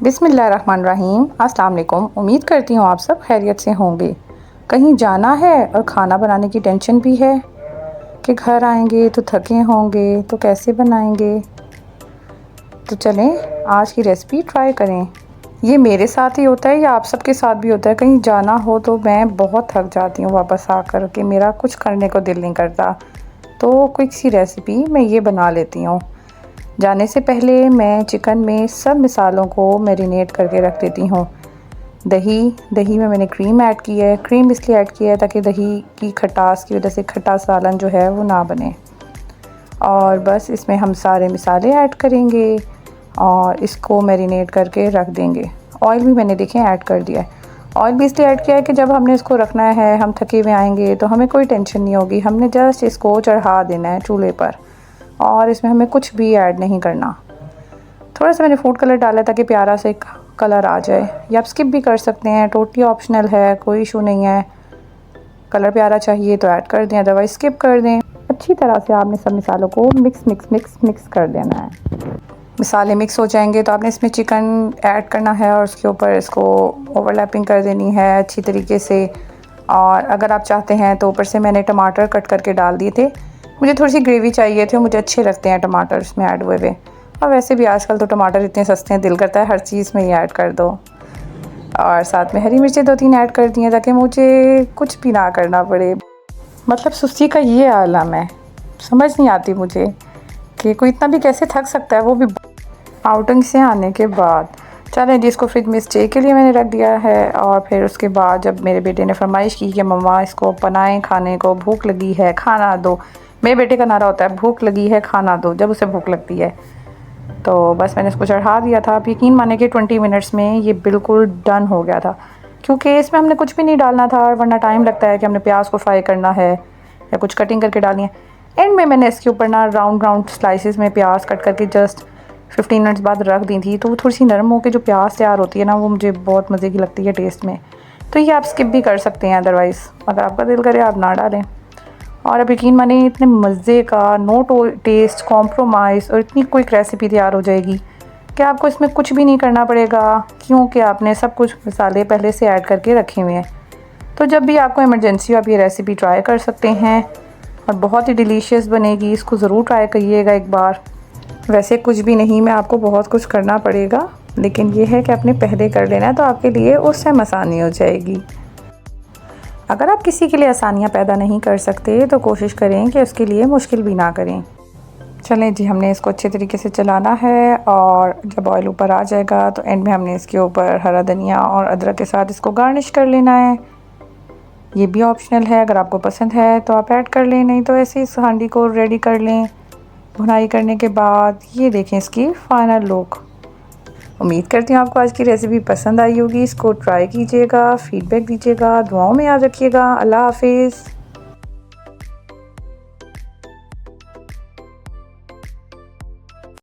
बिस्मिल्लाहिर्रहमानिर्रहीम। अस्सलाम वालेकुम। उम्मीद करती हूँ आप सब खैरियत से होंगे। कहीं जाना है और खाना बनाने की टेंशन भी है कि घर आएंगे तो थके होंगे तो कैसे बनाएंगे। तो चलें आज की रेसिपी ट्राई करें। ये मेरे साथ ही होता है या आप सबके साथ भी होता है? कहीं जाना हो तो मैं बहुत थक जाती हूँ वापस आकर के, मेरा कुछ करने को दिल नहीं करता। तो क्विक सी रेसिपी मैं ये बना लेती हूँ। जाने से पहले मैं चिकन में सब मसालों को मैरिनेट करके रख देती हूँ। दही में मैंने क्रीम ऐड की है। क्रीम इसलिए ऐड किया है ताकि दही की खटास की वजह से खट्टा सालन जो है वो ना बने। और बस इसमें हम सारे मसाले ऐड करेंगे और इसको मैरिनेट करके रख देंगे। ऑयल भी मैंने देखें ऐड कर दिया है। ऑयल भी इसलिए ऐड किया है कि जब हमने इसको रखना है, हम थके हुए आएंगे तो हमें कोई टेंशन नहीं होगी। हमने जस्ट इसको चढ़ा देना है चूल्हे पर और इसमें हमें कुछ भी ऐड नहीं करना। थोड़ा सा मैंने फूड कलर डाला ताकि प्यारा सा एक कलर आ जाए, या आप स्किप भी कर सकते हैं, टोटली ऑप्शनल है, कोई इशू नहीं है। कलर प्यारा चाहिए तो ऐड कर दें, अदरवाइज स्किप कर दें। अच्छी तरह से आपने सब मसालों को मिक्स कर देना है। मसाले मिक्स हो जाएंगे तो आपने इसमें चिकन ऐड करना है और उसके ऊपर इसको ओवरलैपिंग कर देनी है अच्छी तरीके से। और अगर आप चाहते हैं तो ऊपर से मैंने टमाटर कट करके डाल दिए थे। मुझे थोड़ी सी ग्रेवी चाहिए थी, मुझे अच्छे लगते हैं टमाटर इसमें ऐड हुए हुए। और वैसे भी आजकल तो टमाटर इतने सस्ते हैं, दिल करता है हर चीज़ में ही ऐड कर दो। और साथ में हरी मिर्चें 2-3 ऐड कर दी हैं ताकि मुझे कुछ भी ना करना पड़े। मतलब सुस्ती का ये आलम है, समझ नहीं आती मुझे कि कोई इतना भी कैसे थक सकता है, वो भी आउटिंग से आने के बाद। चलें जी, इसको फ्रिज में स्टे के लिए मैंने रख दिया है। और फिर उसके बाद जब मेरे बेटे ने फरमाइश की कि मम्मा इसको बनाएं, खाने को भूख लगी है, खाना दो। मेरे बेटे का नारा होता है भूख लगी है खाना दो, जब उसे भूख लगती है। तो बस मैंने इसको चढ़ा दिया था। आप यकीन माने कि 20 मिनट्स में ये बिल्कुल डन हो गया था, क्योंकि इसमें हमने कुछ भी नहीं डालना था, वरना टाइम लगता है कि हमने प्याज को फ्राई करना है या कुछ कटिंग करके डालनी है। एंड में मैंने इसके ऊपर ना राउंड स्लाइसिस में प्याज कट करके जस्ट 15 मिनट्स बाद रख दी थी। तो वो थोड़ी सी नरम होकर जो प्याज तैयार होती है ना, वो मुझे बहुत मज़े की लगती है टेस्ट में। तो ये आप स्किप भी कर सकते हैं, अदरवाइज़ अगर आपका दिल करे आप ना डालें। और अब यकीन माने इतने मज़े का नो टेस्ट कॉम्प्रोमाइज़ और इतनी क्विक रेसिपी तैयार हो जाएगी कि आपको इसमें कुछ भी नहीं करना पड़ेगा, क्योंकि आपने सब कुछ मसाले पहले से ऐड करके रखे हुए हैं। तो जब भी आपको इमरजेंसी हो आप ये रेसिपी ट्राई कर सकते हैं और बहुत ही डिलीशियस बनेगी। इसको ज़रूर ट्राई करिएगा एक बार। वैसे कुछ भी नहीं, मैं आपको बहुत कुछ करना पड़ेगा, लेकिन ये है कि आपने पहले कर लेना है तो आपके लिए उस टाइम आसानी हो जाएगी। अगर आप किसी के लिए आसानियाँ पैदा नहीं कर सकते तो कोशिश करें कि उसके लिए मुश्किल भी ना करें। चलें जी, हमने इसको अच्छे तरीके से चलाना है और जब ऑयल ऊपर आ जाएगा तो एंड में हमने इसके ऊपर हरा धनिया और अदरक के साथ इसको गार्निश कर लेना है। ये भी ऑप्शनल है, अगर आपको पसंद है तो आप ऐड कर लें, नहीं तो ऐसे इस हांडी को रेडी कर लें। भुनाई करने के बाद ये देखें इसकी फाइनल लुक। उम्मीद करती हूँ आपको आज की रेसिपी पसंद आई होगी। इसको ट्राई कीजिएगा, फीडबैक दीजिएगा, दुआओं में याद रखिएगा। अल्लाह हाफिज़।